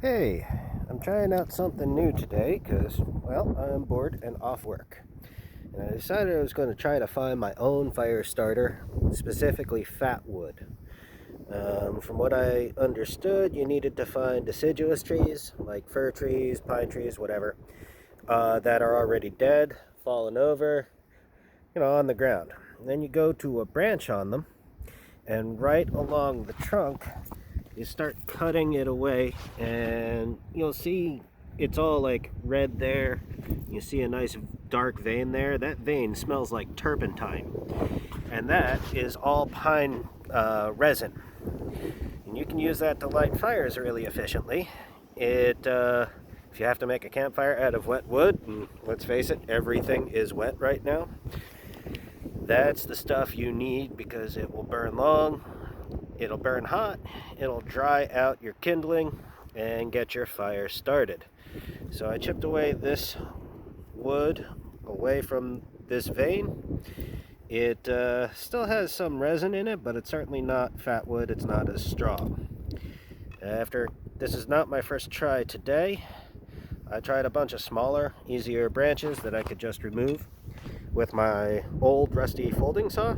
Hey, I'm trying out something new today because, well, I'm bored and off work. And I decided I was going to try to find my own fire starter, specifically fat wood. From what I understood, you needed to find deciduous trees, like fir trees, pine trees, whatever, that are already dead, fallen over, on the ground. And then you go to a branch on them, and right along the trunk, you start cutting it away, and you'll see it's all like red there. You see a nice dark vein there. That vein smells like turpentine, and that is all pine resin. And you can use that to light fires really efficiently. If you have to make a campfire out of wet wood, and let's face it, everything is wet right now, that's the stuff you need because it will burn long, it'll burn hot, it'll dry out your kindling, and get your fire started. So I chipped away this wood away from this vein. It still has some resin in it, but it's certainly not fat wood, it's not as strong. This is not my first try today. I tried a bunch of smaller, easier branches that I could just remove with my old rusty folding saw,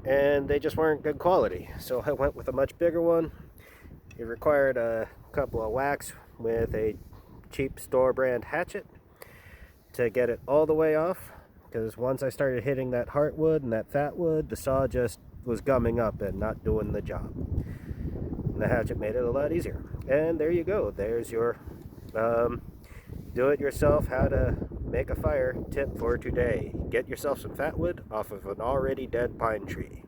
and they just weren't good quality. So I went with a much bigger one. It required a couple of whacks with a cheap store brand hatchet to get it all the way off, because once I started hitting that heartwood and that fat wood, the saw just was gumming up and not doing the job. And the hatchet made it a lot easier. And there you go. There's your do-it-yourself how to make a fire tip for today. Get yourself some fat wood off of an already dead pine tree.